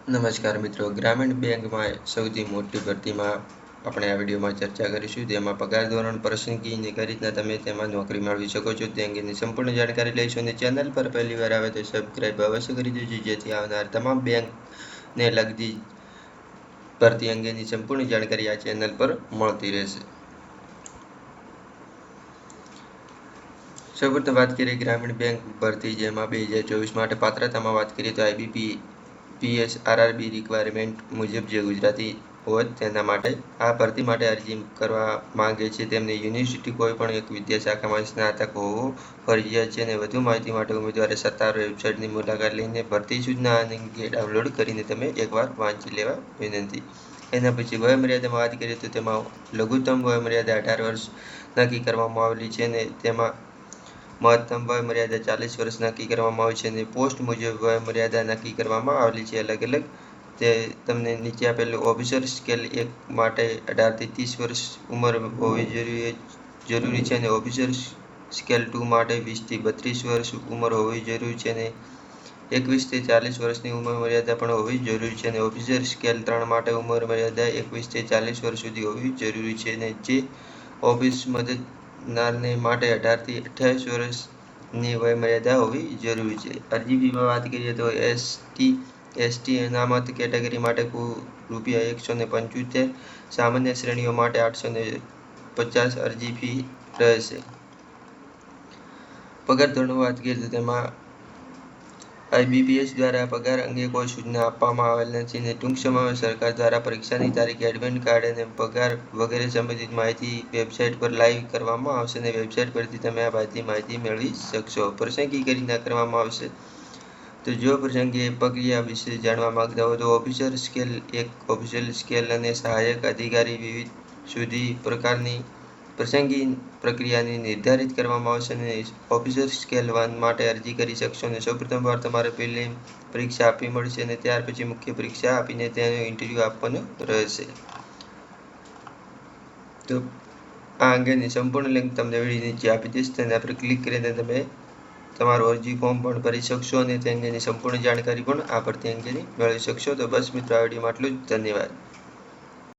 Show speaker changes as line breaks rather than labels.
નમસ્કાર મિત્રો, ગ્રામીણ બેંકમાં સૌથી મોટી ભરતીમાં આપણે આ વિડીયોમાં ચર્ચા કરીશું. તેમાં પગાર ધોરણ, પસંદગી, કઈ રીતના તમે તેમાં નોકરી મેળવી શકો છો તે અંગેની સંપૂર્ણ જાણકારી લઈશું. અને ચેનલ પર પહેલી વાર આવે તો સબસ્ક્રાઈબ અવશ્ય કરી દેજો, જેથી આવનાર તમામ બેંકને લગતી ભરતી અંગેની સંપૂર્ણ જાણકારી આ ચેનલ પર મળતી રહેશે. સૌપ્રથમ વાત કરીએ ગ્રામીણ બેંક ભરતી, જેમાં 2024 માટે પાત્રતામાં વાત કરીએ તો IBPS RRB રિક્વાયરમેન્ટ મુજબ જે ગુજરાતી હોય તેના માટે આ ભરતી માટે અરજી કરવા માંગે છે તેમને યુનિવર્સિટી કોઈ પણ એક વિદ્યા શાખામાં સ્નાતક હોવું ફરજિયાત છે. અને વધુ માહિતી માટે ઉમેદવારે સત્તાવાર વેબસાઇટની મુલાકાત લઈને ભરતી સૂચના અંગે ડાઉનલોડ કરીને તમે એકવાર વાંચી લેવા વિનંતી. એના પછી વયમર્યાદામાં વાત કરીએ તો તેમાં લઘુત્તમ વયમર્યાદા 18 વર્ષ નક્કી કરવામાં આવેલી છે અને તેમાં મહત્તમ વયમર્યાદા 40 વર્ષ નક્કી કરવામાં આવી છે અને પોસ્ટ મુજબ વયમર્યાદા નક્કી કરવામાં આવેલી છે અલગ અલગ. તે તમને નીચે આપેલું ઓફિસર સ્કેલ 1 માટે 18 થી 30 વર્ષ ઉંમર હોવી જરૂરી છે અને ઓફિસર સ્કેલ 2 માટે 20 થી 32 વર્ષ ઉંમર હોવી જરૂરી છે અને 21 થી 40 વર્ષની ઉંમર મર્યાદા પણ હોવી જરૂરી છે અને ઓફિસર સ્કેલ 3 માટે ઉંમર મર્યાદા 21 થી 40 વર્ષ સુધી હોવી જરૂરી છે અને જે ઓફિસ મદદનારને માટે 18 થી 28 વર્ષની વયમર્યાદા હોવી જરૂરી છે. અરજી ફીમાં વાત કરીએ તો ST અનામત કેટેગરી માટે કુલ ₹175, સામાન્ય શ્રેણીઓ માટે 850 અરજી ફી રહેશે. પગાર ધોરણની વાત કરીએ તો તેમાં IBPS દ્વારા પગાર અંગે કોઈ સૂચના આપવામાં આવેલ નથી અને ટૂંક સમયમાં સરકાર દ્વારા પરીક્ષાની તારીખ, એડમિટ કાર્ડ અને પગાર વગેરે સંબંધિત માહિતી વેબસાઇટ પર લાઈવ કરવામાં આવશે અને વેબસાઇટ પરથી તમે આ માહિતી મેળવી શકશો. પસંદગી કઈ રીતના કરવામાં આવશે તો જો પસંદગી પ્રક્રિયા વિશે જાણવા માંગતા હો તો ઓફિસર સ્કેલ 1, ઓફિસર સ્કેલ અને સહાયક અધિકારી વિવિધ સુધી પ્રકારની પસંદગી પ્રક્રિયાને નિર્ધારિત કરવામાં આવશે અને ઓફિસર સ્કેલ 1 માટે અરજી કરી શકશો અને સૌપ્રથમવાર તમારે પ્રિલિમ પરીક્ષા આપવી મળશે અને ત્યાર પછી મુખ્ય પરીક્ષા આપીને તેનો ઇન્ટરવ્યૂ આપવાનો રહેશે. તો આ અંગેની સંપૂર્ણ લિંક તમને વિડીયો નીચે આપી દઈશ, તેના પર ક્લિક કરીને તમે તમારું અરજી ફોર્મ પણ ભરી શકશો અને તે અંગેની સંપૂર્ણ જાણકારી પણ આ ભરતી અંગેની મેળવી શકશો. તો બસ મિત્રો, આ વિડીયોમાં આટલું જ. ધન્યવાદ.